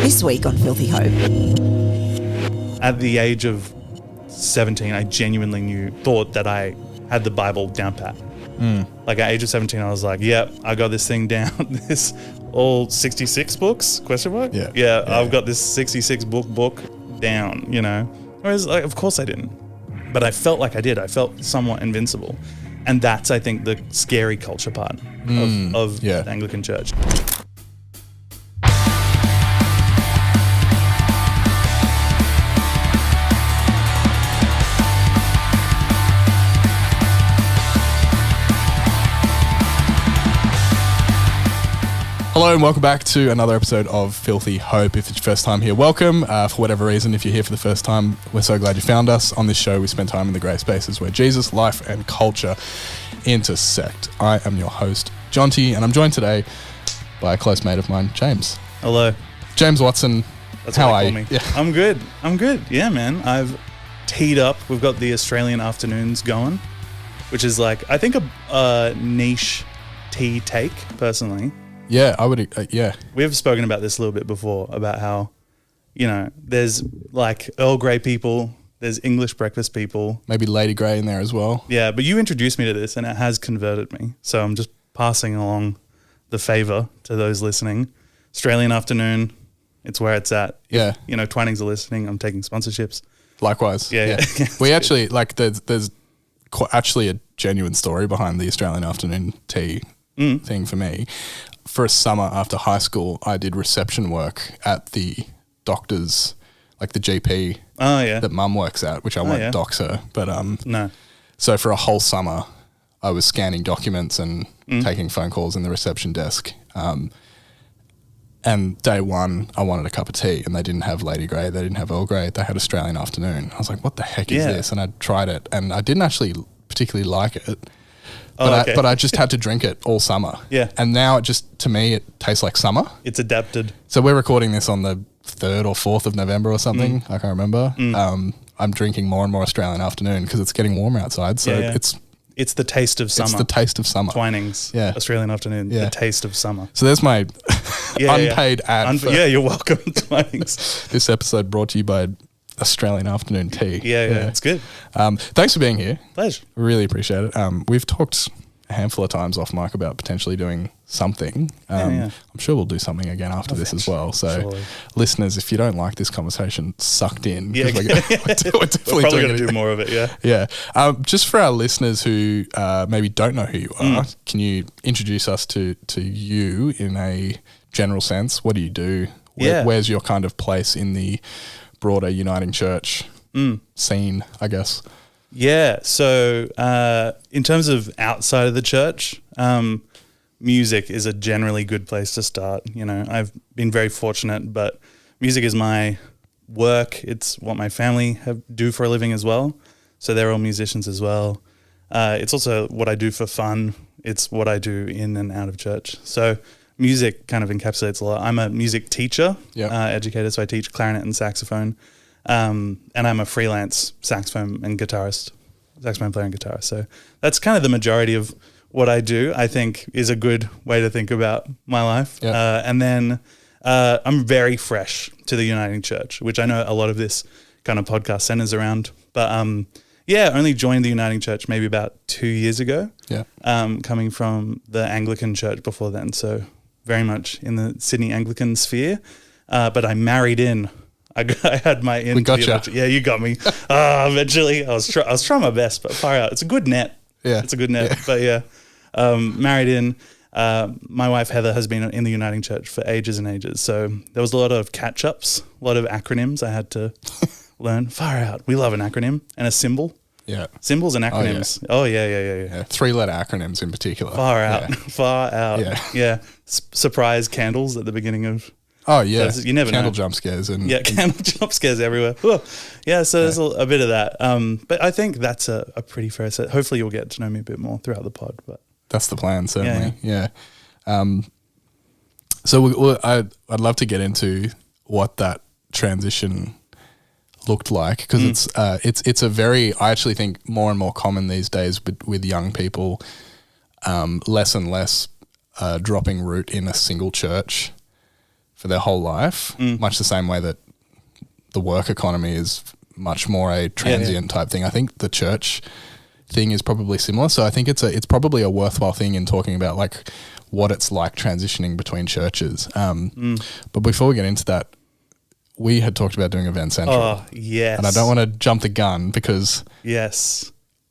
This week on Filthy Hope. At the age of 17, I genuinely thought that I had the Bible down pat. Like at age of 17, I was like, yeah, I got this thing down. This all 66 books, question mark? Yeah, I've got this 66 book down, you know. Whereas, like, of course I didn't. But I felt like I did. I felt somewhat invincible. And that's, I think, the scary culture part of the Anglican Church. Hello and welcome back to another episode of Filthy Hope. If it's your first time here, welcome. For whatever reason, if you're here for the first time, we're so glad you found us. On this show, we spend time in the grey spaces where Jesus, life and culture intersect. I am your host, Jonty, and I'm joined today by a close mate of mine, James. Hello. James Watson, That's how what are they you? call me. Yeah. I'm good. Yeah, man. I've teed up. We've got the Australian afternoons going, which is like, I think a niche tea take, personally. Yeah, I would, We've spoken about this a little bit before, about how, you know, there's like Earl Grey people, there's English breakfast people. Maybe Lady Grey in there as well. Yeah, but you introduced me to this and it has converted me. So I'm just passing along the favour to those listening. Australian afternoon, it's where it's at. Yeah. If, you know, Twinings are listening, I'm taking sponsorships. Likewise. Yeah. We actually, like, there's actually a genuine story behind the Australian afternoon tea thing for me. For a summer after high school, I did reception work at the doctor's, like the GP that mum works at, which I won't dox her. But No. So for a whole summer, I was scanning documents and taking phone calls in the reception desk. And day one, I wanted a cup of tea, and they didn't have Lady Grey, they didn't have Earl Grey, they had Australian afternoon. I was like, what the heck is this? And I tried it, and I didn't actually particularly like it. But I just had to drink it all summer. Yeah. And now it just, to me, it tastes like summer. It's adapted. So we're recording this on the 3rd or 4th of November or something. I can't remember. I'm drinking more and more Australian afternoon because it's getting warmer outside. So it's the taste of summer. It's the taste of summer. Twinings. Yeah. Australian afternoon. Yeah. The taste of summer. So there's my unpaid ad. You're welcome, Twinings. This episode brought to you by Australian afternoon tea. Yeah, it's good. Thanks for being here. Pleasure. Really appreciate it. We've talked a handful of times off mic about potentially doing something. I'm sure we'll do something again after this as well. So surely. Listeners, if you don't like this conversation sucked in, we're definitely probably going to do more of it. Yeah. Just for our listeners who maybe don't know who you are, can you introduce us to you in a general sense? What do you do? Where's your kind of place in the broader Uniting Church scene, I guess? Yeah, so in terms of outside of the church, music is a generally good place to start. You know, I've been very fortunate, but music is my work. It's what my family do for a living as well. So they're all musicians as well. It's also what I do for fun. It's what I do in and out of church. So music kind of encapsulates a lot. I'm a music teacher, educator, so I teach clarinet and saxophone. And I'm a freelance saxophone player and guitarist. So that's kind of the majority of what I do, I think, is a good way to think about my life. Yeah. And then I'm very fresh to the Uniting Church, which I know a lot of this kind of podcast centers around. But only joined the Uniting Church maybe about 2 years ago. Yeah. Coming from the Anglican Church before then. So very much in the Sydney Anglican sphere. But I married in. I had my in. We got you. Yeah, you got me. Eventually, I was trying my best, but far out. It's a good net. Yeah, it's a good net. Yeah. But married in. My wife Heather has been in the Uniting Church for ages and ages. So there was a lot of catch ups, a lot of acronyms I had to learn. Far out. We love an acronym and a symbol. Yeah, symbols and acronyms. Oh yeah. 3-letter acronyms in particular. Far out. Far out. Yeah. Surprise candles at the beginning of. Oh yeah, you never candle know. Jump scares and candle jump scares everywhere. Yeah, so there's a bit of that. But I think that's a pretty fair set. Hopefully you'll get to know me a bit more throughout the pod. But that's the plan, certainly. Yeah. So I'd love to get into what that transition looked like because it's a very, I actually think more and more common these days with young people, less and less dropping root in a single church for their whole life, much the same way that the work economy is much more a transient type thing. I think the church thing is probably similar. So I think it's probably a worthwhile thing in talking about like what it's like transitioning between churches. But before we get into that, we had talked about doing Event Central. Oh, yes. And I don't want to jump the gun because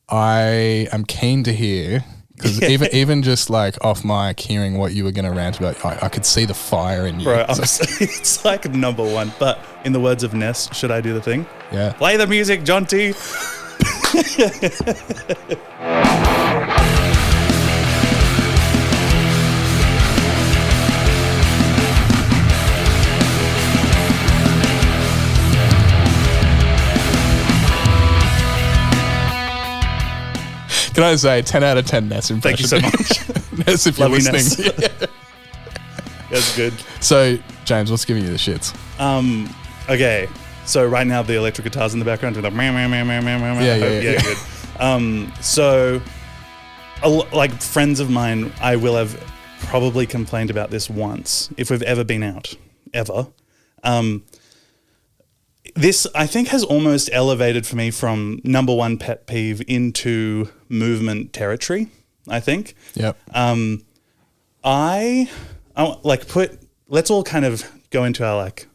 I am keen to hear, because even just like off mic, hearing what you were going to rant about, I could see the fire in you. Bro, it's like number one. But in the words of Ness, should I do the thing? Yeah. Play the music, Jonty. Can I say 10 out of 10 Ness impression? Thank you so much. Ness, if you're Love you, listening. Ness. That's good. So, James, what's giving you the shits? Okay. So right now the electric guitar's in the background. Like, Yeah. good. So, like friends of mine, I will have probably complained about this once if we've ever been out, ever. This, I think, has almost elevated for me from number one pet peeve into movement territory, I think. Yep. Let's all kind of go into our like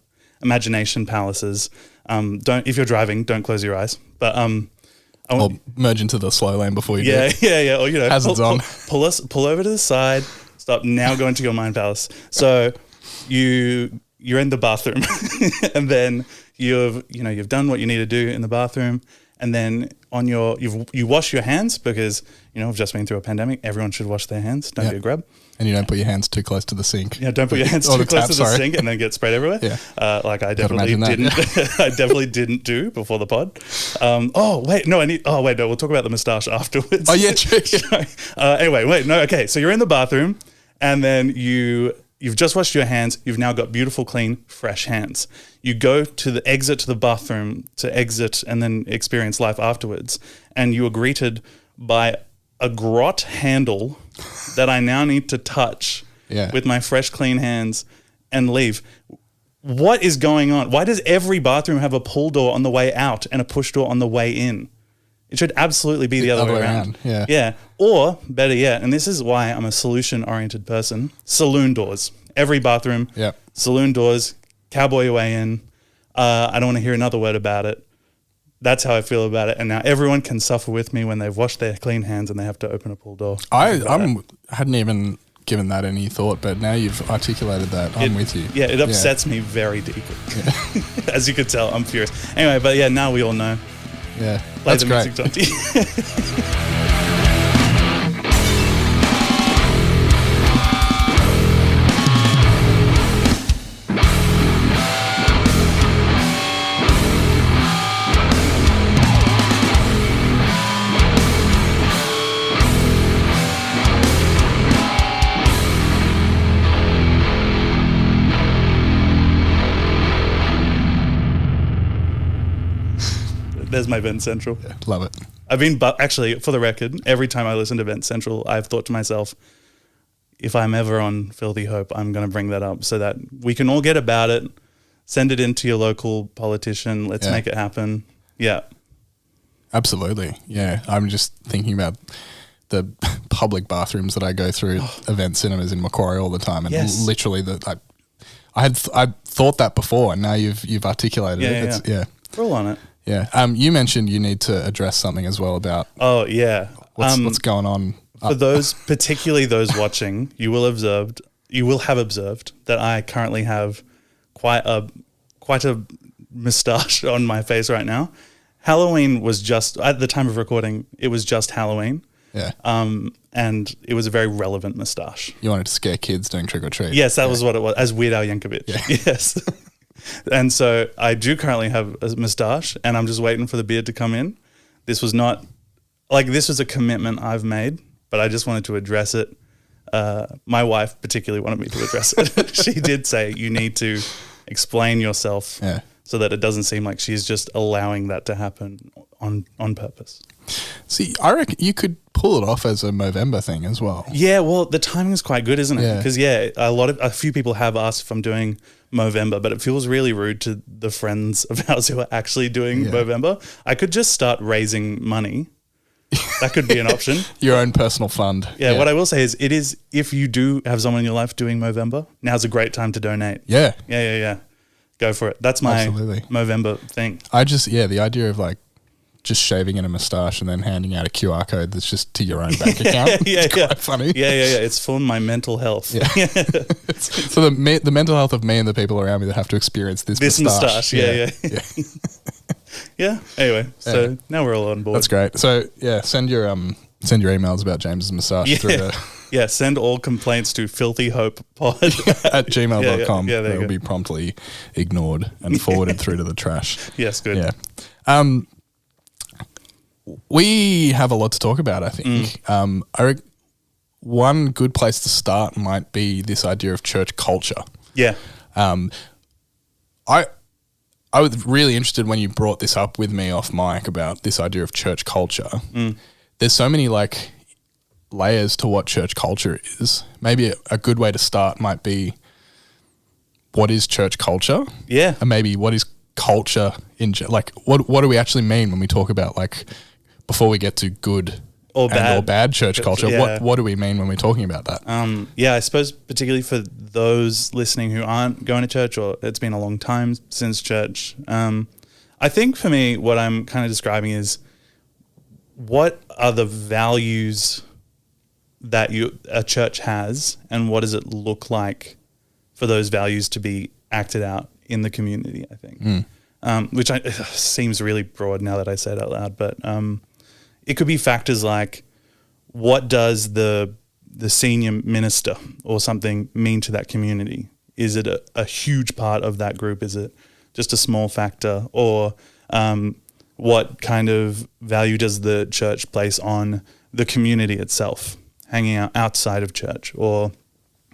imagination palaces. If you're driving, don't close your eyes. But Or merge into the slow lane before you do it. Yeah. Or, you know, Hazards on. Pull over to the side. Stop. Now go into your mind palace. So you're in the bathroom and then you've done what you need to do in the bathroom, and then you wash your hands because we've just been through a pandemic. Everyone should wash their hands. Don't be a grab. And you don't put your hands too close to the sink. Yeah, don't put your hands too close to the sink and then get sprayed everywhere. Yeah. Like I definitely didn't. I definitely didn't do before the pod. We'll talk about the moustache afterwards. Oh yeah, true. Okay. So you're in the bathroom, and then you've just washed your hands. You've now got beautiful, clean, fresh hands. You go to the exit to the bathroom to exit and then experience life afterwards. And you are greeted by a grot handle that I now need to touch with my fresh, clean hands and leave. What is going on? Why does every bathroom have a pull door on the way out and a push door on the way in? It should absolutely be the other way around. Yeah. Or better yet, and this is why I'm a solution-oriented person, saloon doors. Every bathroom, saloon doors, cowboy your way in. I don't want to hear another word about it. That's how I feel about it. And now everyone can suffer with me when they've washed their clean hands and they have to open a pull door. I hadn't even given that any thought, but now you've articulated that. I'm with you. Yeah, it upsets me very deeply. Yeah. As you could tell, I'm furious. Anyway, but yeah, now we all know. Yeah, Play that's the great. music, Jonty. There's my Event Central. Yeah, love it. I've been, actually, for the record, every time I listen to Event Central, I've thought to myself, if I'm ever on Filthy Hope, I'm going to bring that up so that we can all get about it, send it into your local politician, let's make it happen. Yeah. Absolutely. Yeah. I'm just thinking about the public bathrooms that I go through, Event Cinemas in Macquarie all the time. And literally, I thought that before, and now you've articulated it. Yeah. We're all on it. Yeah. You mentioned you need to address something as well about what's going on. For those, particularly those watching, you will have observed that I currently have quite a moustache on my face right now. Halloween was just, at the time of recording, it was just Halloween. Yeah. And it was a very relevant moustache. You wanted to scare kids doing trick or treat. Yes, that was what it was, as Weird Al Yankovic. Yeah. Yes. And so I do currently have a moustache, and I'm just waiting for the beard to come in. This was a commitment I've made, but I just wanted to address it. My wife particularly wanted me to address it. She did say, you need to explain yourself so that it doesn't seem like she's just allowing that to happen on purpose. See, I reckon you could pull it off as a Movember thing as well. Yeah, well, the timing is quite good, isn't it? Because a few people have asked if I'm doing Movember, but it feels really rude to the friends of ours who are actually doing Movember. I could just start raising money. That could be an option. Your own personal fund. Yeah, what I will say is if you do have someone in your life doing Movember, now's a great time to donate. Yeah. Yeah. Go for it. That's my Movember thing. The idea of like just shaving in a moustache and then handing out a QR code that's just to your own bank account. It's quite funny. Yeah. It's for my mental health. Yeah. So the mental health of me and the people around me that have to experience this moustache. Yeah. Yeah. Anyway, so now we're all on board. That's great. So send your emails about James's moustache through the send all complaints to filthyhopepod at gmail.com. Yeah, they'll be promptly ignored and forwarded through to the trash. Yes, good. Yeah. We have a lot to talk about, I think. One good place to start might be this idea of church culture. Yeah. I was really interested when you brought this up with me off mic about this idea of church culture. There's so many like layers to what church culture is. Maybe a good way to start might be, what is church culture? Yeah. And maybe what is culture like what do we actually mean when we talk about, like, before we get to good or bad church culture, what do we mean when we're talking about that? I suppose particularly for those listening who aren't going to church or it's been a long time since church, I think for me what I'm kind of describing is, what are the values that a church has, and what does it look like for those values to be acted out in the community, I think. Which seems really broad now that I say it out loud, but it could be factors like, what does the senior minister or something mean to that community? Is it a huge part of that group? Is it just a small factor? Or what kind of value does the church place on the community itself, hanging out outside of church? Or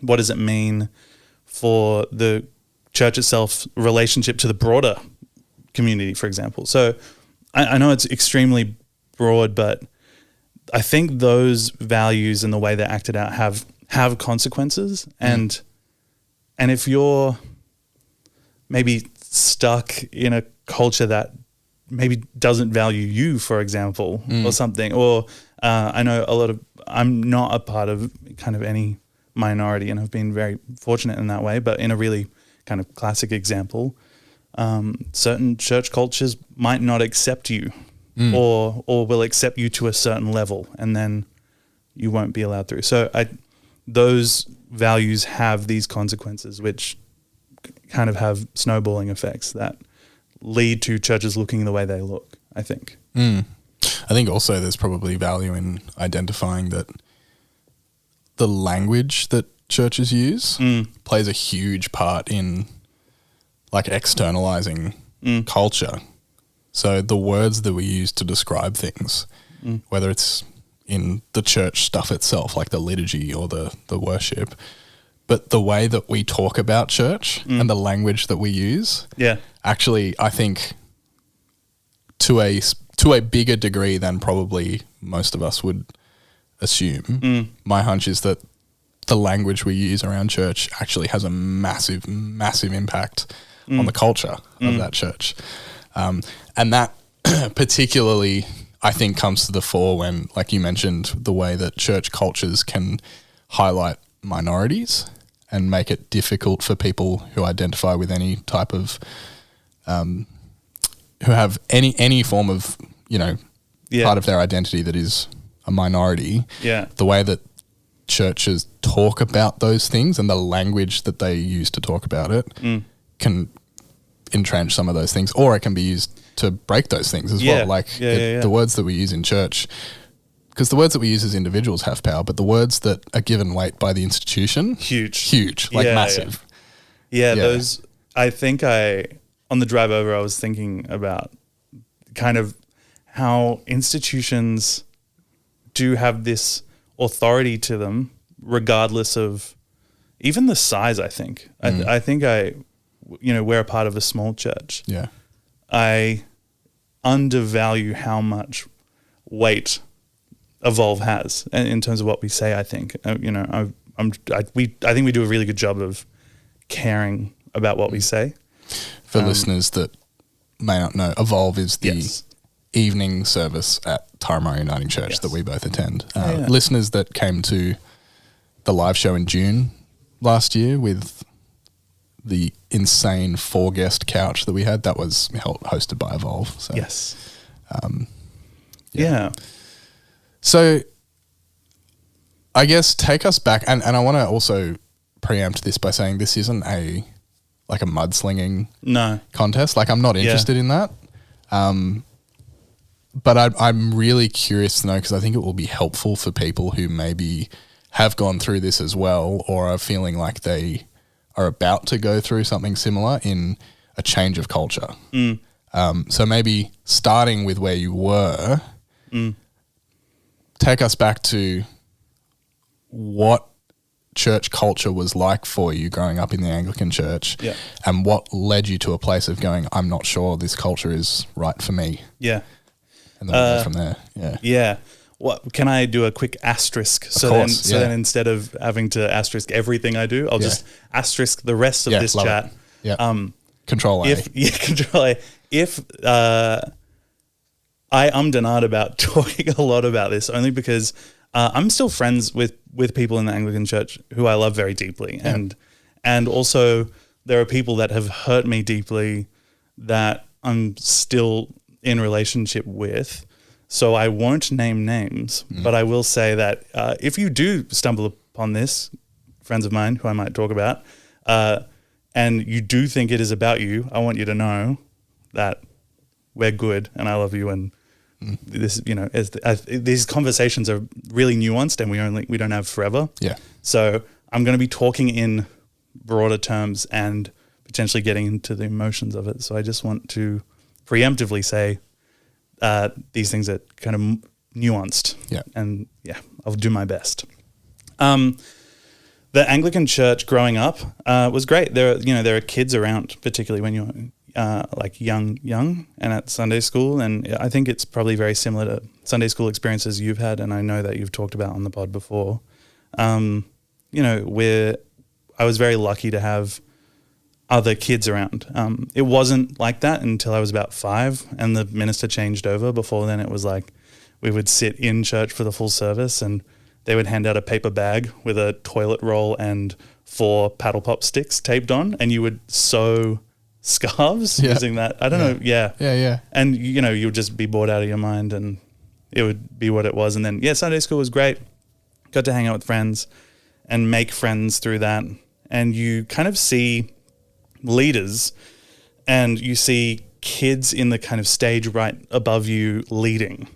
what does it mean for the church itself relationship to the broader community, for example? So I know it's extremely broad, but I think those values and the way they're acted out have consequences. And if you're maybe stuck in a culture that maybe doesn't value you, for example, or something, or I know I'm not a part of kind of any minority, and I've been very fortunate in that way, but in a really kind of classic example, certain church cultures might not accept you or will accept you to a certain level, and then you won't be allowed through. So those values have these consequences, which kind of have snowballing effects that lead to churches looking the way they look, I think. I think also there's probably value in identifying that the language that churches use plays a huge part in like externalizing culture. So the words that we use to describe things, whether it's in the church stuff itself, like the liturgy or the worship, but the way that we talk about church and the language that we use, actually, I think to a bigger degree than probably most of us would assume, my hunch is that the language we use around church actually has a massive, massive impact on the culture of that church. And that particularly, I think, comes to the fore when, like you mentioned, the way that church cultures can highlight minorities and make it difficult for people who identify with any type of, who have any form of, part of their identity that is a minority. Yeah. The way that churches talk about those things and the language that they use to talk about it can entrench some of those things, or it can be used to break those things as well. Like the words that we use in church, because the words that we use as individuals have power, but the words that are given weight by the institution, huge, like massive. Yeah, those, I think on the drive over, I was thinking about kind of how institutions do have this authority to them, regardless of even the size, I think. I think we're a part of a small church. Yeah. I undervalue how much weight Evolve has in terms of what we say, I think. I think we do a really good job of caring about what we say. For listeners that may not know, Evolve is the evening service at Turramurra Uniting Church that we both attend. Listeners that came to the live show in June last year with the insane 4-guest couch that we had, that was hosted by Evolve. So, yes. Yeah. So I guess take us back, and I want to also preempt this by saying this isn't a mudslinging contest. Like, I'm not interested in that. But I'm really curious to know, because I think it will be helpful for people who maybe have gone through this as well, or are feeling like they are about to go through something similar in a change of culture. So maybe starting with where you were, take us back to what church culture was like for you growing up in the Anglican church, and what led you to a place of going, I'm not sure this culture is right for me. Yeah. And then we'll go from there. Yeah. Yeah. What can I do a quick asterisk? Then instead of having to asterisk everything I do, I'll just asterisk the rest of this chat. Yeah. Control A. Control A. If I denied about talking a lot about this, only because I'm still friends with people in the Anglican church who I love very deeply, and also there are people that have hurt me deeply that I'm still in relationship with. So I won't name names, but I will say that if you do stumble upon this, friends of mine who I might talk about, and you do think it is about you, I want you to know that we're good and I love you, and this, these conversations are really nuanced, and we don't have forever. Yeah. So I'm going to be talking in broader terms and potentially getting into the emotions of it. So I just want to preemptively say these things are kind of nuanced. Yeah. And I'll do my best. The Anglican church growing up was great. There are kids around, particularly when you're like young and at Sunday school. And I think it's probably very similar to Sunday school experiences you've had, and I know that you've talked about on the pod before. Where I was very lucky to have other kids around. It wasn't like that until I was about 5 and the minister changed over. Before then it was like we would sit in church for the full service and they would hand out a paper bag with a toilet roll and 4 paddle pop sticks taped on, and you would sew scarves using that. I don't know. Yeah. And you would just be bored out of your mind, and it would be what it was. And then Sunday school was great. Got to hang out with friends and make friends through that. And you kind of see leaders and you see kids in the kind of stage right above you leading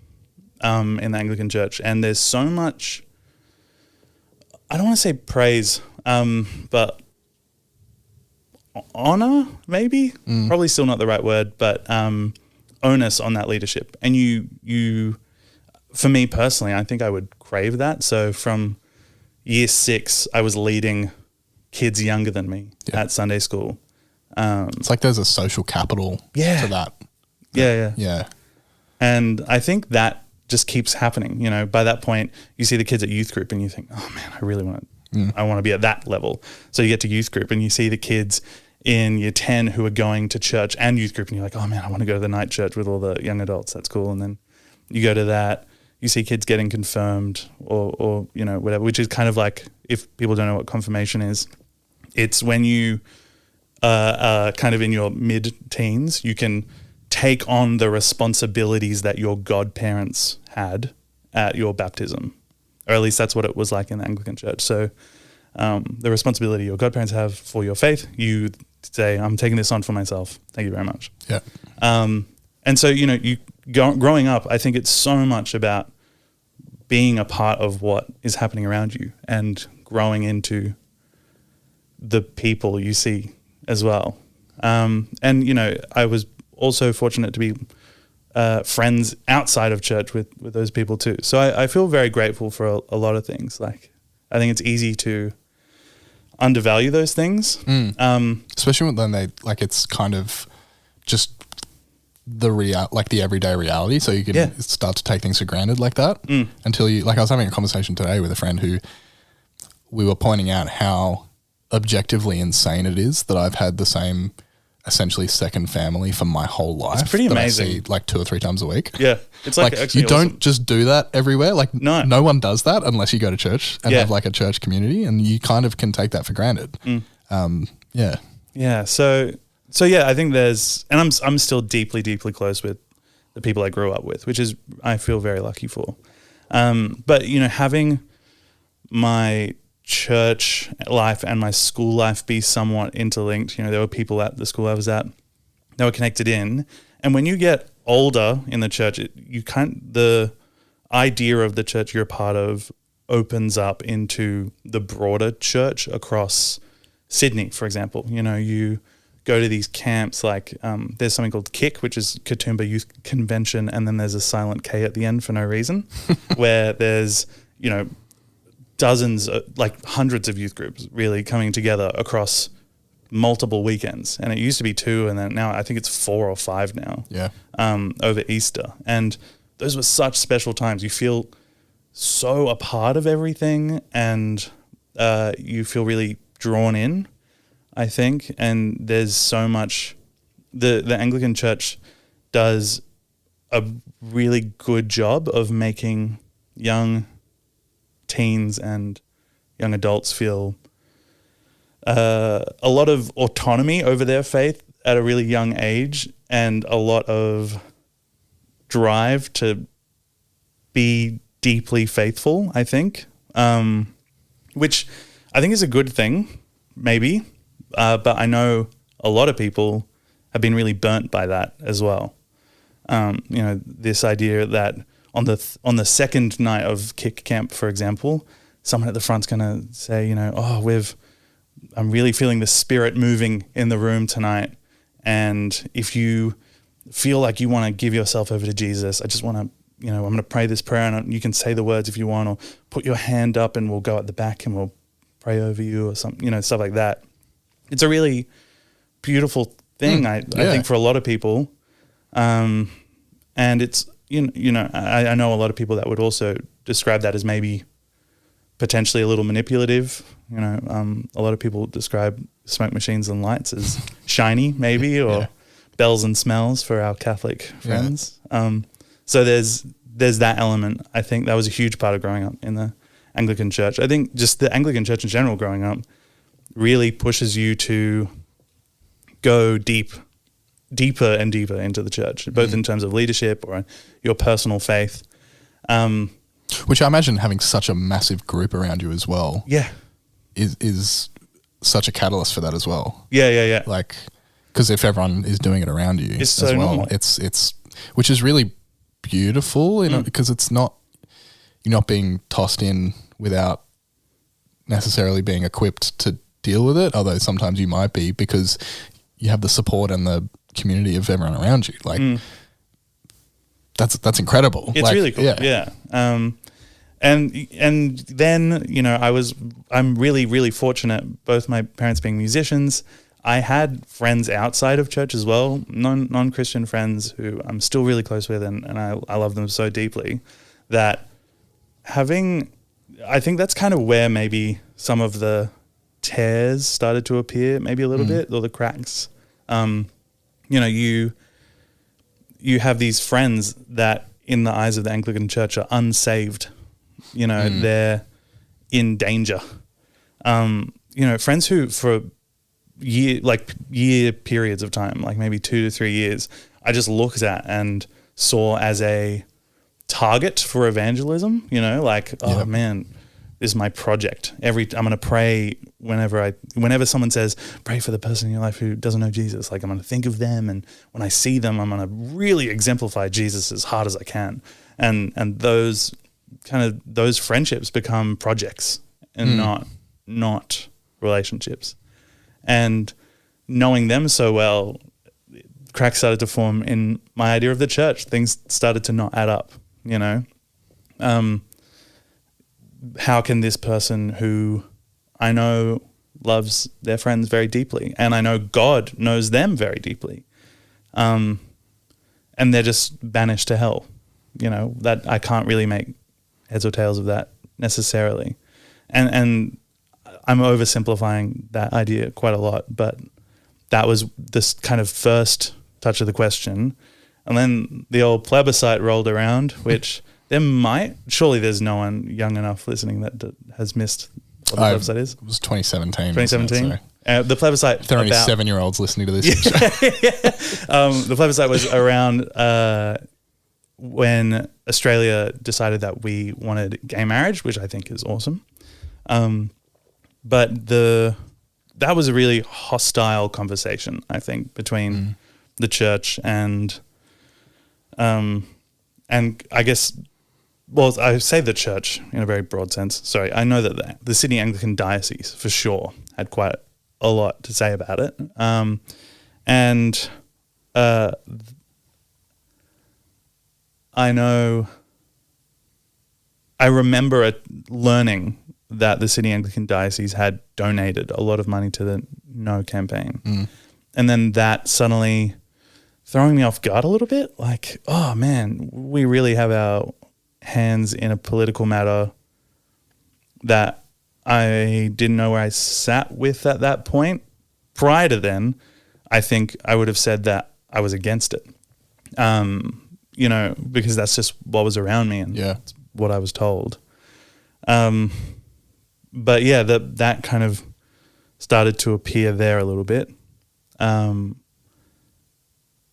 in the Anglican church. And there's so much, I don't want to say praise, but honor, maybe, probably still not the right word, but onus on that leadership. And you, for me personally, I think I would crave that. So from year 6, I was leading kids younger than me at Sunday school. It's like there's a social capital to that. Yeah. And I think that just keeps happening. By that point, you see the kids at youth group and you think, oh man, I really want to be at that level. So you get to youth group and you see the kids in year 10 who are going to church and youth group, and you're like, oh man, I want to go to the night church with all the young adults. That's cool. And then you go to that, you see kids getting confirmed or whatever, which is kind of like, if people don't know what confirmation is, it's when you kind of in your mid-teens, you can take on the responsibilities that your godparents had at your baptism, or at least that's what it was like in the Anglican church. So the responsibility your godparents have for your faith, you say, I'm taking this on for myself. Thank you very much. Yeah. And so, growing up, I think it's so much about being a part of what is happening around you and growing into the people you see as well. I was also fortunate to be friends outside of church with those people too. So I feel very grateful for a lot of things. Like, I think it's easy to undervalue those things. Especially when it's kind of just the everyday reality. So you can start to take things for granted like that until I was having a conversation today with a friend who we were pointing out how objectively insane it is that I've had the same essentially second family for my whole life. It's pretty that amazing. I see like 2 or 3 times a week. Yeah. It's like actually you don't just do that everywhere. Like no one does that unless you go to church and have like a church community, and you kind of can take that for granted. Yeah. Yeah. So yeah, I think there's, and I'm still deeply, deeply close with the people I grew up with, which is, I feel very lucky for. But having my church life and my school life be somewhat interlinked, there were people at the school I was at that were connected in. And when you get older in the church, the idea of the church you're a part of opens up into the broader church across Sydney, for example. You go to these camps like there's something called KIC, which is Katoomba Youth Convention, and then there's a silent K at the end for no reason, where there's, dozens, like hundreds of youth groups really coming together across multiple weekends. And it used to be 2, and then now I think it's 4 or 5 now. Yeah. Over Easter. And those were such special times. You feel so a part of everything, and you feel really drawn in, I think. And there's so much, the Anglican Church does a really good job of making young teens and young adults feel a lot of autonomy over their faith at a really young age, and a lot of drive to be deeply faithful, I think, which I think is a good thing, maybe, but I know a lot of people have been really burnt by that as well. This idea that on the second night of KIC camp, for example, someone at the front's going to say, I'm really feeling the Spirit moving in the room tonight, and if you feel like you want to give yourself over to Jesus, I just want to, I'm going to pray this prayer, and you can say the words if you want, or put your hand up and we'll go at the back and we'll pray over you, or something, stuff like that. It's a really beautiful thing, I think, for a lot of people. And it's, I know a lot of people that would also describe that as maybe potentially a little manipulative. A lot of people describe smoke machines and lights as shiny, maybe, or bells and smells for our Catholic friends. So there's that element. I think that was a huge part of growing up in the Anglican Church. I think just the Anglican Church in general growing up really pushes you to go deeper and deeper into the church, both in terms of leadership or your personal faith. Which I imagine having such a massive group around you as well. Yeah. Is such a catalyst for that as well. Yeah. Like, because if everyone is doing it around you it's as so well, normal. it's which is really beautiful, because it's not, you're not being tossed in without necessarily being equipped to deal with it, although sometimes you might be, because you have the support and the community of everyone around you. Like, that's incredible. It's really cool. Yeah. And then, I'm really, really fortunate, both my parents being musicians. I had friends outside of church as well, non-Christian friends who I'm still really close with, and I love them so deeply, that I think that's kind of where maybe some of the tears started to appear, maybe a little bit, or the cracks. You have these friends that in the eyes of the Anglican Church are unsaved. They're in danger. Friends who for year periods of time, like maybe 2 to 3 years, I just looked at and saw as a target for evangelism, man, this is my project. I'm going to pray whenever someone says, pray for the person in your life who doesn't know Jesus. Like, I'm going to think of them, and when I see them, I'm going to really exemplify Jesus as hard as I can. And those friendships become projects and not relationships. And knowing them so well, cracks started to form in my idea of the church. Things started to not add up, how can this person who I know loves their friends very deeply, and I know God knows them very deeply, and they're just banished to hell, that I can't really make heads or tails of that necessarily. And I'm oversimplifying that idea quite a lot, but that was this kind of first touch of the question. And then the old plebiscite rolled around, which surely there's no one young enough listening that has missed what the plebiscite is. It was 2017. 2017. The plebiscite. If there are any 7-year-olds listening to this. The plebiscite was around when Australia decided that we wanted gay marriage, which I think is awesome. But that was a really hostile conversation, I think, between the church and I guess, well, I say the church in a very broad sense. Sorry, I know that the Sydney Anglican Diocese for sure had quite a lot to say about it. I remember learning that the Sydney Anglican Diocese had donated a lot of money to the No campaign. And then that suddenly throwing me off guard a little bit, like, oh man, we really have our hands in a political matter that I didn't know where I sat with at that point. Prior to then, I think I would have said that I was against it, because that's just what was around me and what I was told. But yeah, that kind of started to appear there a little bit.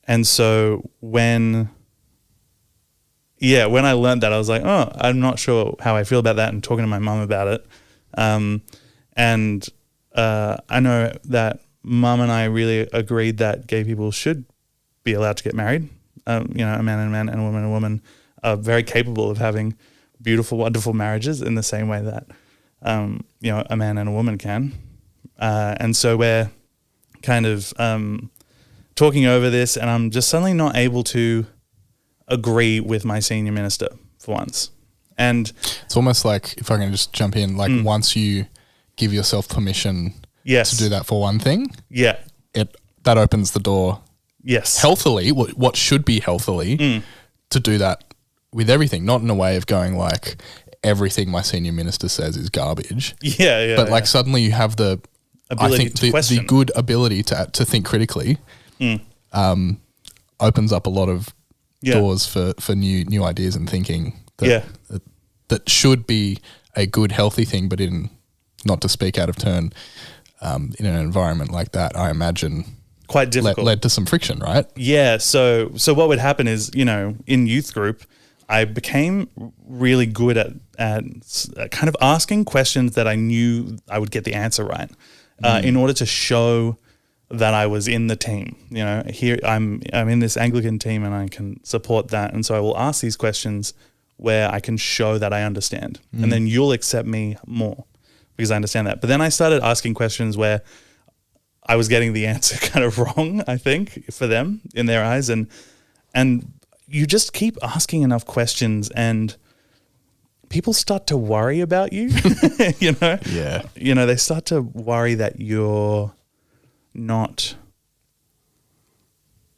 And so when I learned that, I was like, oh, I'm not sure how I feel about that, and talking to my mum about it. I know that mum and I really agreed that gay people should be allowed to get married. A man and a man and a woman and a woman are very capable of having beautiful, wonderful marriages in the same way that, a man and a woman can. And so we're kind of talking over this, and I'm just suddenly not able to agree with my senior minister for once. And it's almost like, if I can just jump in, like once you give yourself permission to do that for one thing, that opens the door healthily, what should be healthily, to do that with everything, not in a way of going like everything my senior minister says is garbage. But suddenly you have the good ability to think critically. Opens up a lot of doors for new ideas and thinking that should be a good, healthy thing, but not to speak out of turn, in an environment like that, I imagine quite difficult. Led to some friction, right? Yeah. So what would happen is, in youth group, I became really good at kind of asking questions that I knew I would get the answer right, in order to show that I was in the team. Here I'm in this Anglican team and I can support that. And so I will ask these questions where I can show that I understand. And then you'll accept me more because I understand that. But then I started asking questions where I was getting the answer kind of wrong, I think, for them in their eyes. And you just keep asking enough questions and people start to worry about you, they start to worry that you're not,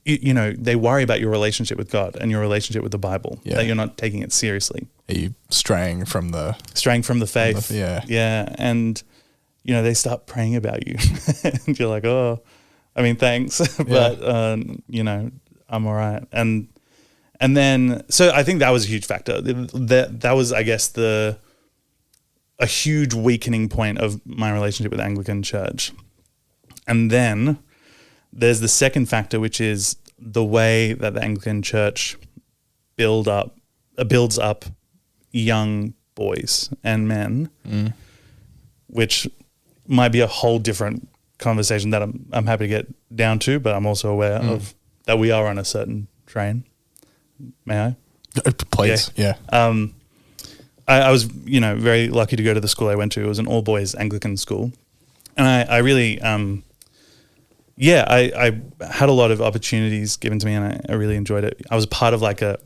they worry about your relationship with God and your relationship with the Bible, that you're not taking it seriously. Are you straying from the faith? Yeah. And, they start praying about you and you're like, oh, I mean, thanks, but, I'm all right. And then, so I think that was a huge factor. That was, I guess, a huge weakening point of my relationship with the Anglican Church. And then there's the second factor, which is the way that the Anglican Church builds up young boys and men, which might be a whole different conversation that I'm happy to get down to, but I'm also aware of that we are on a certain train. May I? Please, yeah. I was, very lucky to go to the school I went to. It was an all-boys Anglican school. And I really, I had a lot of opportunities given to me and I really enjoyed it. I was part of like a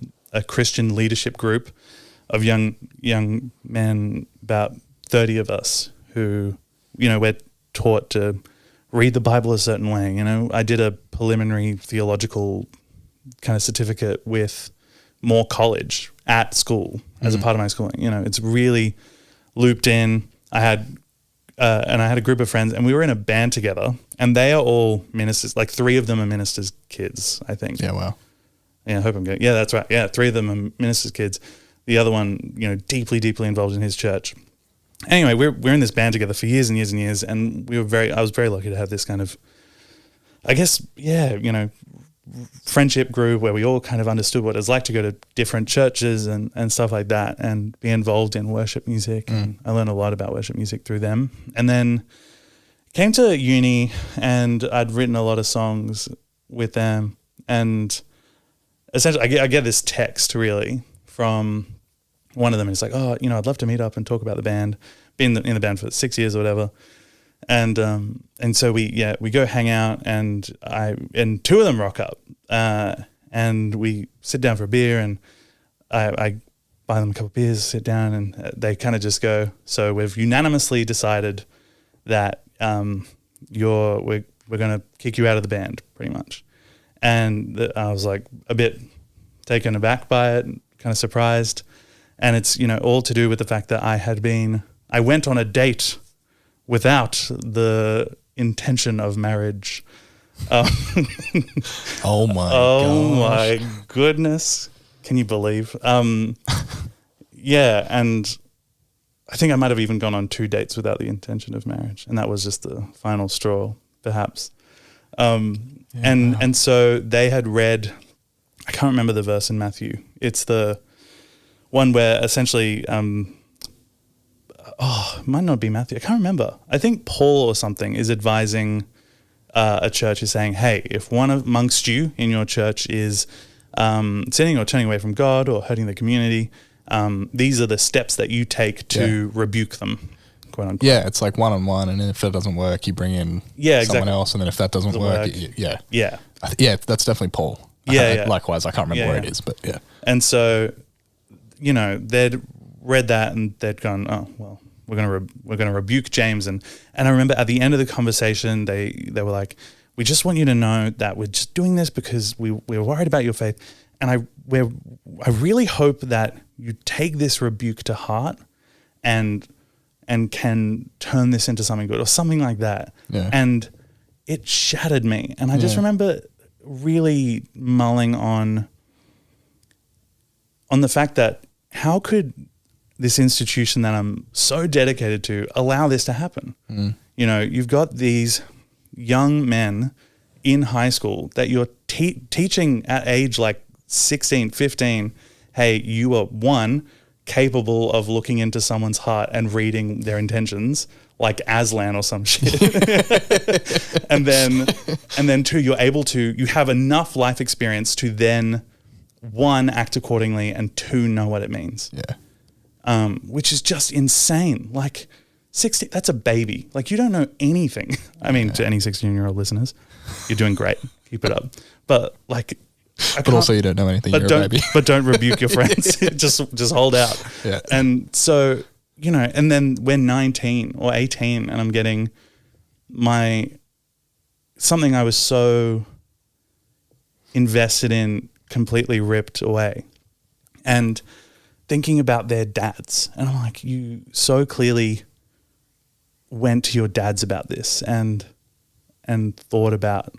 Christian leadership group of young men, about 30 of us who, we're taught to read the Bible a certain way. I did a preliminary theological kind of certificate with Moore College at school as a part of my schooling. It's really looped in. I had and I had a group of friends, and we were in a band together, and they are all ministers. Like 3 of them are ministers' kids, I think. Yeah, wow. Yeah, I hope I'm good. Yeah, that's right. Yeah, 3 of them are ministers' kids. The other one, deeply, deeply involved in his church. Anyway, we're in this band together for years and years and years, and I was very lucky to have this kind of, I guess, friendship group where we all kind of understood what it was like to go to different churches and stuff like that and be involved in worship music. And I learned a lot about worship music through them. And then came to uni, and I'd written a lot of songs with them. And essentially I get this text really from one of them. And it's like, oh, I'd love to meet up and talk about the band. Been in the band for 6 years or whatever. And so we go hang out, and 2 of them rock up, and we sit down for a beer, and I buy them a couple of beers, sit down, and they kind of just go, so we've unanimously decided that we're going to kick you out of the band, pretty much. And I was like a bit taken aback by it, kind of surprised, and it's all to do with the fact that I went on a date without the intention of marriage. Oh my goodness. Can you believe? Yeah. And I think I might have even gone on 2 dates without the intention of marriage. And that was just the final straw, perhaps. And so they had read, I can't remember the verse in Matthew. It's the one where essentially, it might not be Matthew. I can't remember. I think Paul or something is advising a church, is saying, hey, if one amongst you in your church is sinning or turning away from God or hurting the community, these are the steps that you take to rebuke them, quote unquote. Yeah, it's like one-on-one, and if that doesn't work, you bring in someone else, and then if that doesn't work. That's definitely Paul. Likewise, I can't remember where it is, but yeah. And so, they'd read that, and they'd gone, oh, well, we're gonna rebuke James, and I remember at the end of the conversation they were like, we just want you to know that we're just doing this because we're worried about your faith, and I really hope that you take this rebuke to heart and can turn this into something good or something like that. Yeah. And it shattered me, and I just remember really mulling on the fact that how could this institution that I'm so dedicated to allow this to happen? You've got these young men in high school that you're teaching at age like 16, 15, hey, you are capable of looking into someone's heart and reading their intentions like Aslan or some shit. and then 2, you have enough life experience to then 1, act accordingly, and 2, know what it means. Yeah. Which is just insane. Like 16, that's a baby. Like you don't know anything. I mean, to any 16-year-old listeners, you're doing great. Keep it up. But like, but also you don't know anything. You're a baby. But don't rebuke your friends. just hold out. Yeah. And so, and then we're 19 or 18 and I'm getting something I was so invested in completely ripped away. And thinking about their dads, and I'm like, you so clearly went to your dads about this and thought about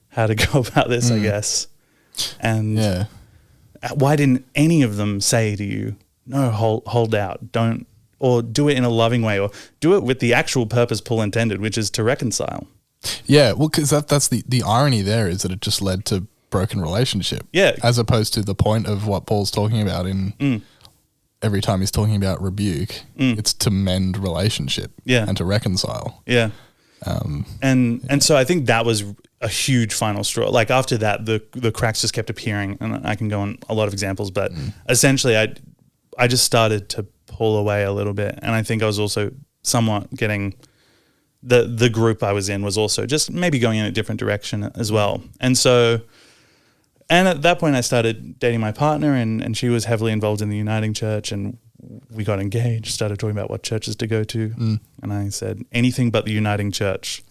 how to go about this, I guess. And why didn't any of them say to you, no, hold out, don't, or do it in a loving way, or do it with the actual purpose Paul intended, which is to reconcile? Yeah, well, because that's the irony there is that it just led to broken relationship. Yeah. As opposed to the point of what Paul's talking about in every time he's talking about rebuke, it's to mend relationship and to reconcile. Yeah. And so I think that was a huge final straw. Like after that, the cracks just kept appearing, and I can go on a lot of examples, but essentially I just started to pull away a little bit. And I think I was also somewhat getting the group I was in was also just maybe going in a different direction as well. And so, and at that point I started dating my partner, and she was heavily involved in the Uniting Church, and we got engaged, started talking about what churches to go to. And I said, anything but the Uniting Church.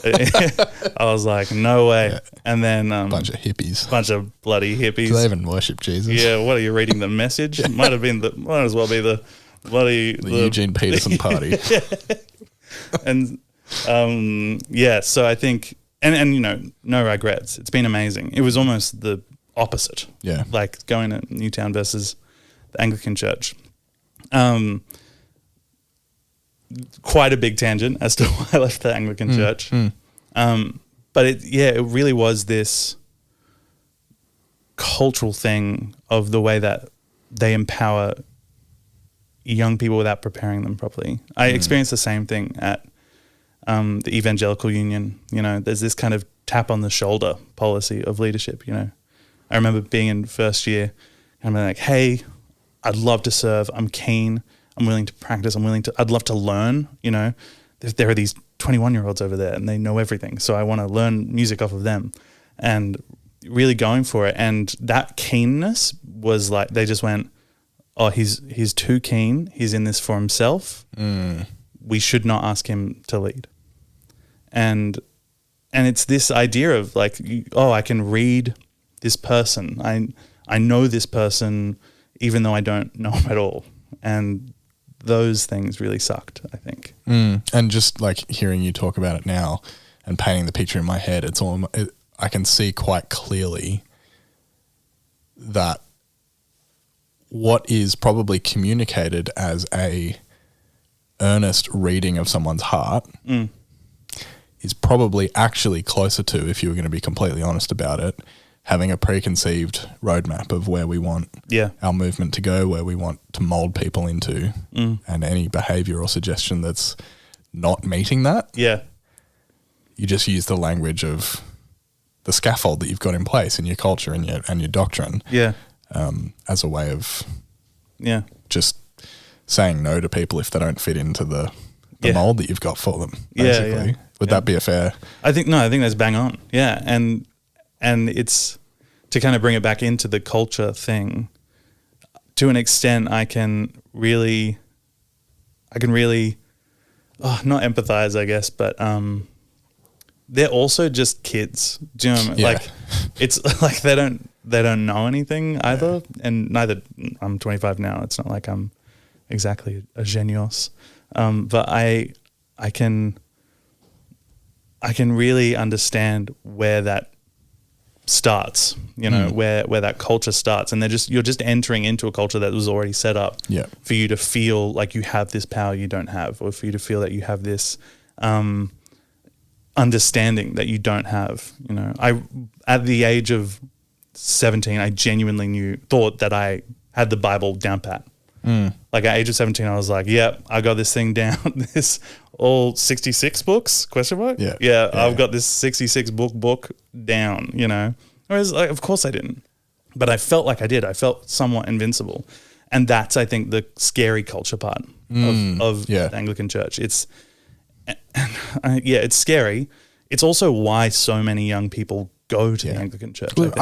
I was like, no way. Yeah. And then bunch of hippies, bunch of bloody hippies. Do they even worship Jesus? Yeah. What are you reading? The Message? Might as well be the Eugene Peterson party. And yeah, so I think, and you know, no regrets. It's been amazing. It was almost the opposite. Yeah. Like going to Newtown versus the Anglican Church. Quite a big tangent as to why I left the Anglican Church. But it really was this cultural thing of the way that they empower young people without preparing them properly. I experienced the same thing at the Evangelical Union. You know, there's this kind of tap on the shoulder policy of leadership. You know, I remember being in first year and I'm like, hey, I'd love to serve. I'm keen. I'm willing to practice. I'd love to learn. You know, there are these 21-year-olds over there and they know everything. So I want to learn music off of them and really going for it. And that keenness was like, they just went, oh, he's too keen. He's in this for himself. We should not ask him to lead. And it's this idea of like, I can read this person. I know this person even though I don't know him at all. And those things really sucked, I think. And just like hearing you talk about it now and painting the picture in my head, I can see quite clearly that what is probably communicated as a earnest reading of someone's heart is probably actually closer to, if you were going to be completely honest about it, having a preconceived roadmap of where we want our movement to go, where we want to mold people into, and any behavior or suggestion that's not meeting that. Yeah. You just use the language of the scaffold that you've got in place in your culture and your doctrine. Yeah. As a way of just saying no to people if they don't fit into the mold that you've got for them, basically. Yeah. Would that be a fair? I think that's bang on. Yeah. And it's to kind of bring it back into the culture thing. To an extent, I can really not empathize, I guess, but they're also just kids. Do you know what I mean? Like it's like they don't know anything either, and neither. I'm 25 now. It's not like I'm exactly a genius, but I can really understand where that starts, you know, where that culture starts, and you're just entering into a culture that was already set up for you to feel like you have this power you don't have, or for you to feel that you have this understanding that you don't have. You know, at the age of 17, I genuinely thought that I had the Bible down pat. Like at age of 17, I was like, I got this thing down. This all 66 books? Question mark? Yeah. I've got this 66 book down, you know. Whereas, like, of course I didn't. But I felt like I did. I felt somewhat invincible. And that's, I think, the scary culture part of the Anglican Church. It's scary. It's also why so many young people go to the Anglican Church. Look,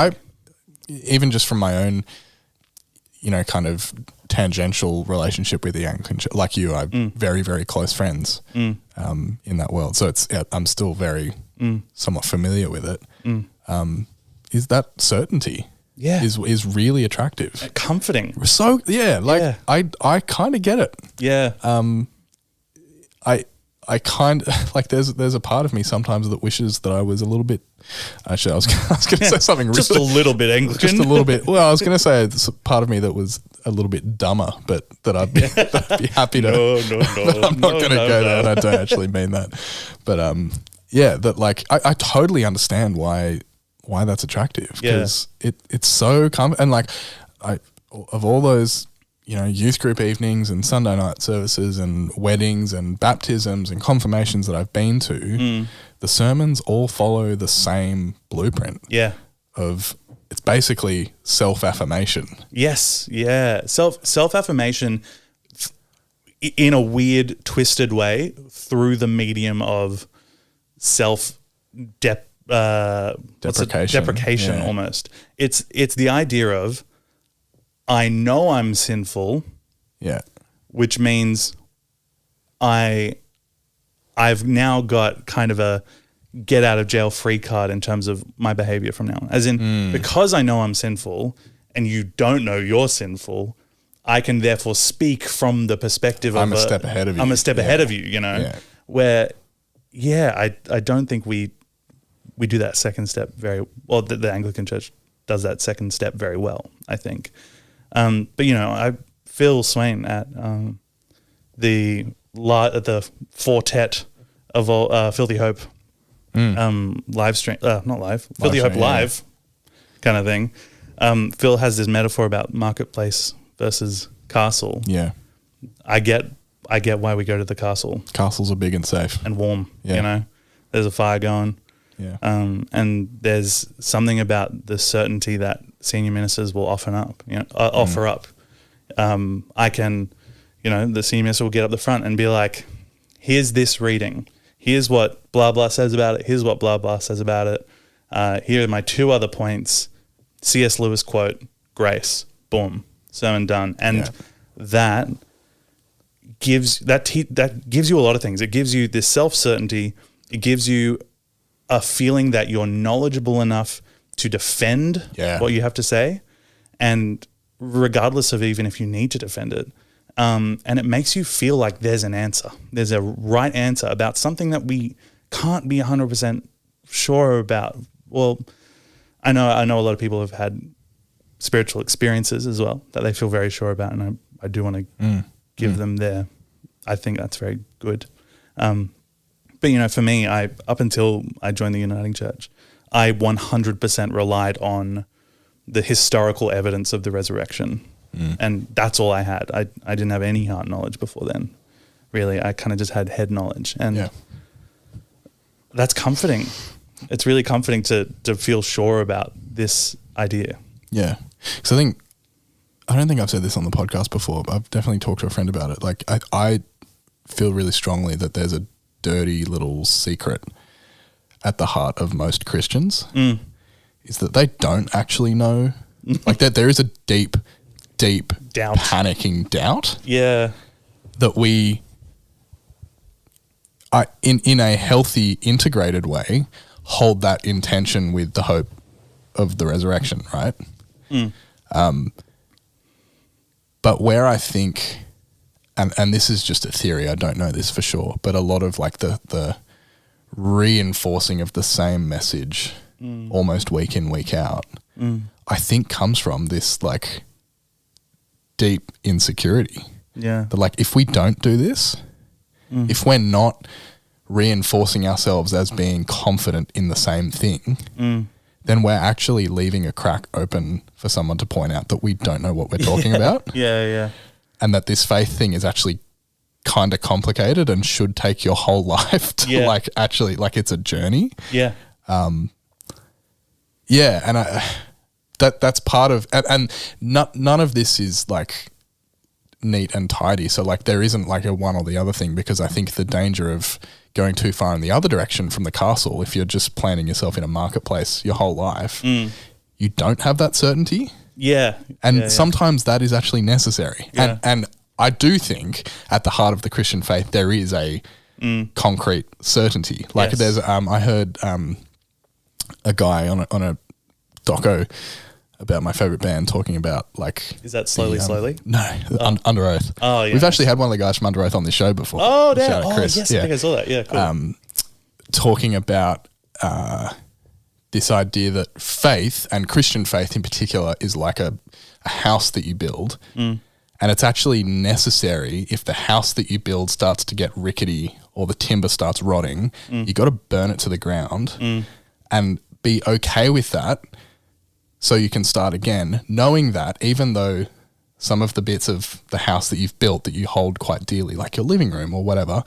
even just from my own, you know, kind of tangential relationship with the Anglican Church, like you, I'm very, very close friends in that world. So I'm still very somewhat familiar with it. Is that certainty? Is really attractive, comforting. So I kind of get it. I kind of like there's a part of me sometimes that wishes that I was a little bit. Actually, I was going to say something just a little bit Anglican, just a little bit. Well, I was going to say it's a part of me that was a little bit dumber, but that I'd be happy to. No. But I'm not going to go there, and I don't actually mean that. But that like I totally understand why that's attractive, because it's so and like of all those, you know, youth group evenings and Sunday night services and weddings and baptisms and confirmations that I've been to, the sermons all follow the same blueprint. Of it's basically self-affirmation. Yes, self-affirmation in a weird, twisted way through the medium of deprecation almost. It's the idea of, I know I'm sinful. Which means I've now got kind of a get out of jail free card in terms of my behavior from now on. As in, because I know I'm sinful and you don't know you're sinful, I can therefore speak from the perspective of I'm a step ahead of you. I'm a step ahead of you, you know. where, I don't think we do that second step very well. The Anglican Church does that second step very well, I think. But Phil Swain at the Fortet of all, Filthy Hope live stream, not live, Filthy Hope live kind of thing. Phil has this metaphor about marketplace versus castle. Yeah. I get why we go to the castle. Castles are big and safe. And warm, There's a fire going. Yeah. And there's something about the certainty that senior ministers will offer up. I can, the senior minister will get up the front and be like, here's this reading. Here's what blah, blah says about it. Here's what blah, blah says about it. Here are my 2 other points. C.S. Lewis quote, grace, boom, sermon done. And that gives you a lot of things. It gives you this self-certainty. It gives you a feeling that you're knowledgeable enough to defend what you have to say, and regardless of even if you need to defend it. And it makes you feel like there's an answer. There's a right answer about something that we can't be 100% sure about. Well, I know a lot of people have had spiritual experiences as well that they feel very sure about, and I do want to give them their. I think that's very good. But for me, up until I joined the Uniting Church, I 100% relied on the historical evidence of the resurrection, and that's all I had. I didn't have any heart knowledge before then. Really, I kind of just had head knowledge, and that's comforting. It's really comforting to feel sure about this idea. Yeah, because I don't think I've said this on the podcast before, but I've definitely talked to a friend about it. Like I feel really strongly that there's a dirty little secret at the heart of most Christians is that they don't actually know. Like that there is a deep doubt. Panicking doubt. Yeah. That we are in a healthy, integrated way, hold that in tension with the hope of the resurrection, right? But where I think, and this is just a theory, I don't know this for sure, but a lot of like the reinforcing of the same message almost week in, week out, I think comes from this like deep insecurity. Yeah. That like if we don't do this, if we're not reinforcing ourselves as being confident in the same thing, then we're actually leaving a crack open for someone to point out that we don't know what we're talking about. Yeah. And that this faith thing is actually kind of complicated and should take your whole life to like actually like it's a journey. Yeah. And that's part of, and none of this is like neat and tidy. So like there isn't like a one or the other thing, because I think the danger of going too far in the other direction from the castle, if you're just planting yourself in a marketplace your whole life, you don't have that certainty. Yeah. And sometimes that is actually necessary. Yeah. And I do think at the heart of the Christian faith, there is a concrete certainty. Like there's, I heard a guy on a doco about my favorite band talking about like... Is that Slowly? No, Under Oath. Oh, yeah. We've actually had one of the guys from Under Oath on this show before. Oh, damn. Oh, yes, I think I saw that. Yeah, cool. Talking about this idea that faith, and Christian faith in particular, is like a house that you build. And it's actually necessary if the house that you build starts to get rickety or the timber starts rotting, you got to burn it to the ground and be okay with that, so you can start again, knowing that even though some of the bits of the house that you've built that you hold quite dearly, like your living room or whatever,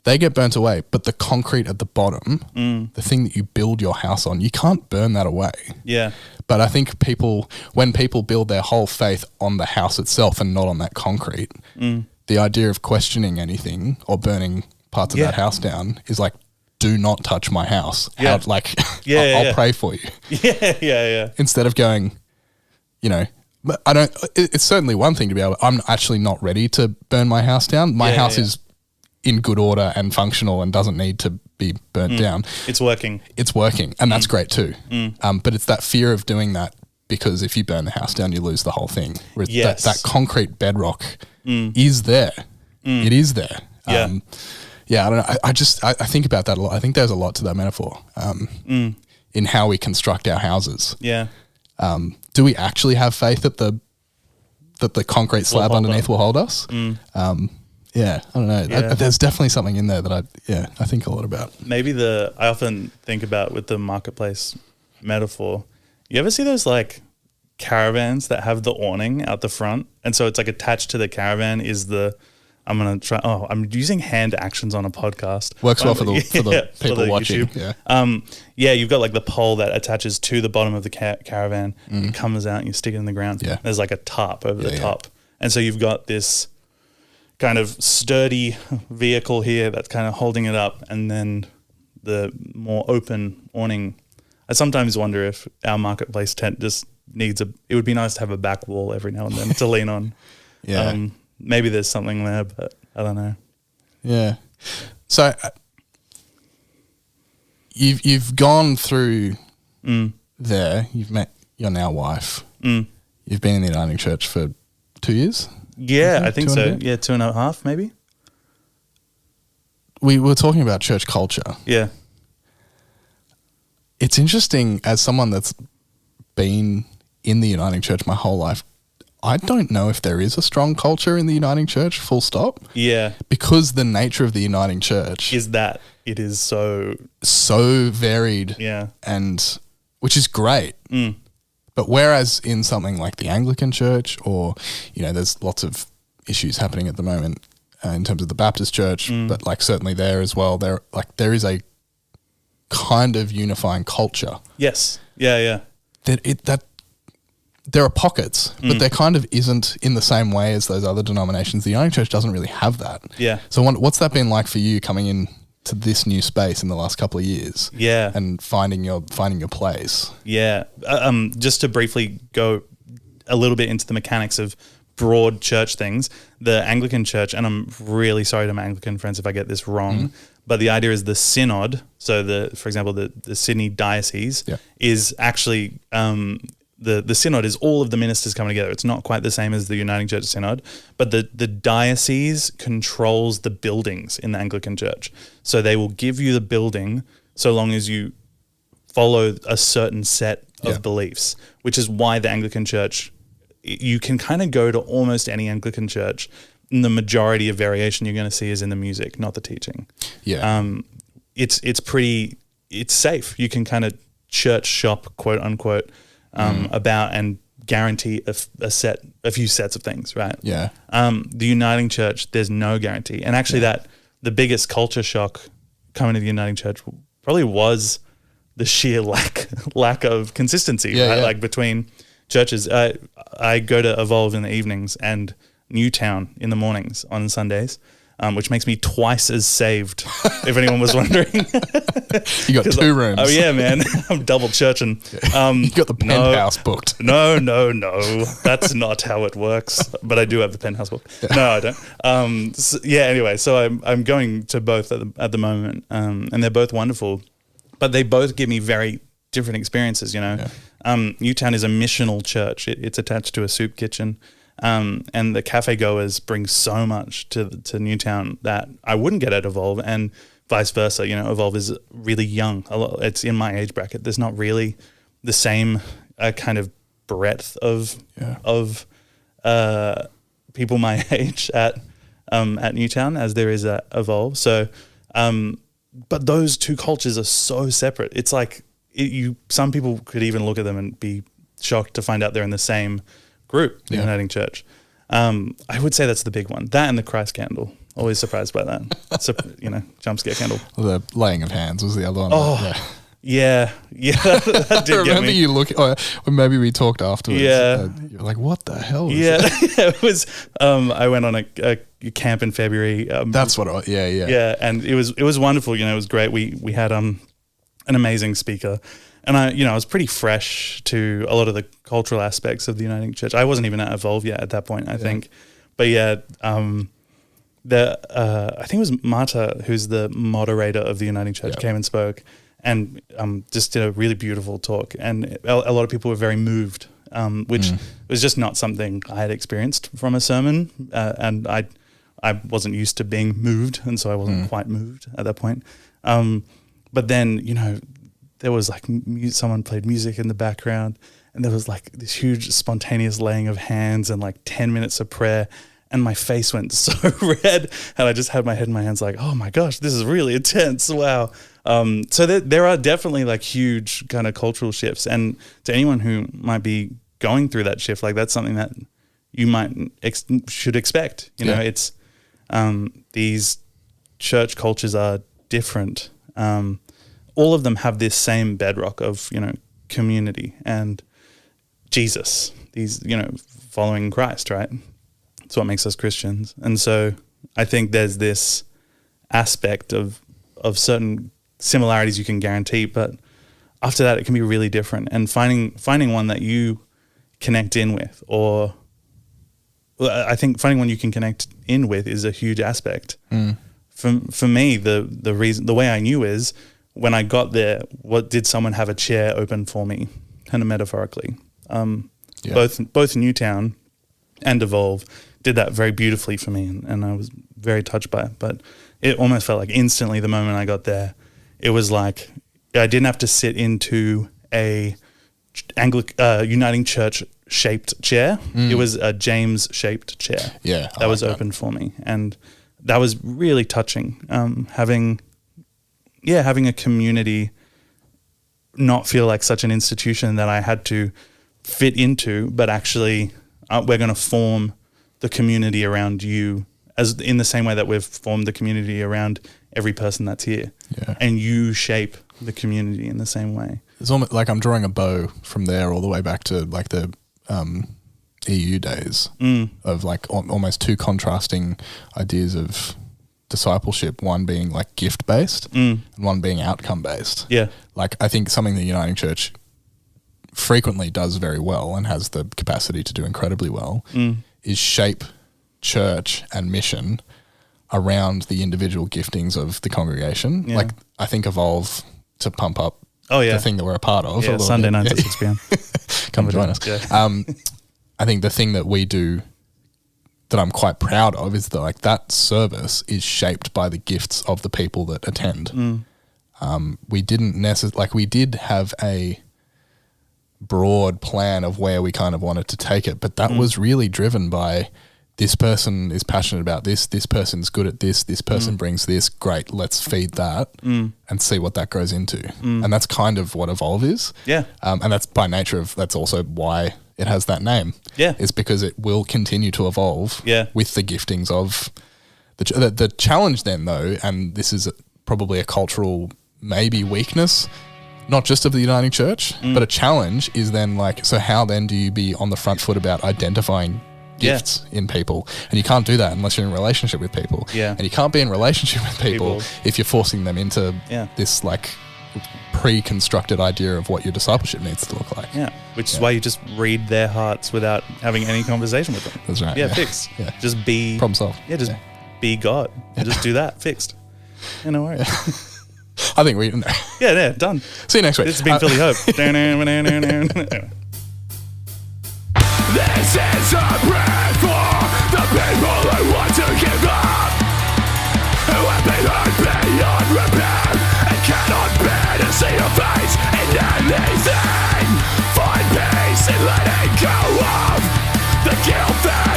they get burnt away. But the concrete at the bottom, the thing that you build your house on, you can't burn that away. Yeah. But I think when people build their whole faith on the house itself and not on that concrete, the idea of questioning anything or burning parts of that house down is like, do not touch my house. Yeah. I'll pray for you. Yeah. Instead of going, but I don't, it's certainly one thing to be able, I'm actually not ready to burn my house down. My house is in good order and functional and doesn't need to be burnt down. It's working. And that's great too. But it's that fear of doing that, because if you burn the house down, you lose the whole thing. That concrete bedrock is there. It is there. Yeah, I don't know. I think about that a lot. I think there's a lot to that metaphor in how we construct our houses. Yeah. Do we actually have faith that the concrete slab underneath will hold us? Yeah, I don't know. Yeah. There's definitely something in there that I think a lot about. Maybe I often think about with the marketplace metaphor. You ever see those like caravans that have the awning out the front? And so it's like attached to the caravan is I'm using hand actions on a podcast. Works well for the people watching. YouTube. Yeah. You've got like the pole that attaches to the bottom of the caravan. It comes out and you stick it in the ground. Yeah. There's like a tarp over the top. And so you've got this kind of sturdy vehicle here that's kind of holding it up, and then the more open awning. I sometimes wonder if our marketplace tent just needs it would be nice to have a back wall every now and then to lean on. Yeah. Maybe there's something there, but I don't know. Yeah. So you've gone through there. You've met your now wife. You've been in the Uniting Church for 2 years? Yeah, I think so. Yeah, 2.5 maybe. We were talking about church culture. Yeah. It's interesting, as someone that's been in the Uniting Church my whole life, I don't know if there is a strong culture in the Uniting Church, full stop. Yeah. Because the nature of the Uniting Church is that it is so varied. Yeah. And which is great. But whereas in something like the Anglican Church, or, there's lots of issues happening at the moment in terms of the Baptist Church, but like certainly there as well, there is a kind of unifying culture. Yes. Yeah. That there are pockets, but there kind of isn't in the same way as those other denominations. The Uniting Church doesn't really have that. Yeah. So what's that been like for you coming in to this new space in the last couple of years? Yeah. And finding your place. Yeah. Just to briefly go a little bit into the mechanics of broad church things, the Anglican Church, and I'm really sorry to my Anglican friends if I get this wrong, but the idea is the synod. So for example, the Sydney diocese is actually, the synod is all of the ministers coming together. It's not quite the same as the Uniting Church synod, but the diocese controls the buildings in the Anglican Church. So they will give you the building so long as you follow a certain set of beliefs, which is why the Anglican Church, you can kind of go to almost any Anglican church, and the majority of variation you're going to see is in the music, not the teaching. Yeah. It's safe. You can kind of church shop, quote unquote, about and guarantee a few sets of things, right? Yeah. The Uniting Church, there's no guarantee. And actually the biggest culture shock coming to the Uniting Church probably was the sheer lack of consistency, right? Yeah. Like between churches. I go to Evolve in the evenings and Newtown in the mornings on Sundays, which makes me twice as saved, if anyone was wondering. You got 2 rooms. Oh, yeah, man. I'm double churching. You got the penthouse booked. No. That's not how it works. But I do have the penthouse booked. Yeah. No, I don't. Anyway, so I'm going to both at the moment, and they're both wonderful. But they both give me very different experiences, Yeah. Newtown is a missional church. It's attached to a soup kitchen. And the cafe goers bring so much to Newtown that I wouldn't get at Evolve, and vice versa. Evolve is really young. It's in my age bracket. There's not really the same kind of breadth of people my age at Newtown as there is at Evolve. So, but those two cultures are so separate. It's like some people could even look at them and be shocked to find out they're in the same group, the Uniting Church. I would say that's the big one. That and the Christ candle. Always surprised by that. So, jump scare candle. The laying of hands was the other one. Oh, yeah. That did I remember get me. you looking, or maybe we talked afterwards. Yeah. You're like, what the hell was that? It was, I went on a camp in February. That's what I, yeah. Yeah, and it was wonderful. It was great. We had an amazing speaker. And I was pretty fresh to a lot of the cultural aspects of the Uniting Church. I wasn't even at Evolve yet at that point, I think. But I think it was Marta, who's the moderator of the Uniting Church, came and spoke, and just did a really beautiful talk. And a lot of people were very moved, which was just not something I had experienced from a sermon. And I I wasn't used to being moved, and so I wasn't quite moved at that point. But then, you know, there was like someone played music in the background, and there was like this huge spontaneous laying of hands and like 10 minutes of prayer, and my face went so red, and I just had my head in my hands like, oh my gosh, this is really intense. Wow. So there are definitely like huge kind of cultural shifts, and to anyone who might be going through that shift, like that's something that you should expect. You know, it's these church cultures are different. All of them have this same bedrock of, you know, community and Jesus, these, you know, following Christ, right? It's what makes us Christians. And so I think there's this aspect of certain similarities you can guarantee, but after that it can be really different. And finding one that you connect in with, or I think finding one you can connect in with is a huge aspect. For me, the way I knew is when I got there, did someone have a chair open for me, kind of metaphorically. Both Newtown and Evolve did that very beautifully for me, and I was very touched by it. But it almost felt like instantly the moment I got there, it was like I didn't have to sit into a Uniting Church shaped chair. It was a James shaped chair. That was open for me, and that was really touching. Having a community not feel like such an institution that I had to fit into, but actually we're going to form the community around you, as in the same way that we've formed the community around every person that's here. And you shape the community in the same way. It's almost like I'm drawing a bow from there all the way back to like the EU days of like almost two contrasting ideas of discipleship, one being like gift based and one being outcome based. Like I think something the Uniting Church frequently does very well and has the capacity to do incredibly well is shape church and mission around the individual giftings of the congregation. Like I think Evolve, to pump up the thing that we're a part of. Sunday nights at 6 p.m. Come and join us. I think the thing that we do that I'm quite proud of is that like that service is shaped by the gifts of the people that attend. We didn't necessarily, we did have a broad plan of where we kind of wanted to take it, but that was really driven by this person is passionate about this person's good at this person brings this, great, let's feed that and see what that grows into. And that's kind of what Evolve is. And that's by nature of, that's also why it has that name. Is because it will continue to evolve with the giftings of the challenge then though, and this is probably a cultural maybe weakness, not just of the Uniting Church, but a challenge is then like, so how then do you be on the front foot about identifying gifts in people? And you can't do that unless you're in a relationship with people. And you can't be in a relationship with people if you're forcing them into this like pre-constructed idea of what your discipleship needs to look like. Which is why you just read their hearts without having any conversation with them. That's right. Fixed. Just be problem solved. Just be God. Just do that. Fixed. No worries. I think we done. See you next week. This has been Philly Hope. This is a prayer for the people who want to give up, who have been hurt beyond repair and cannot bear to see your face in anything. Find peace in letting go of the guilt that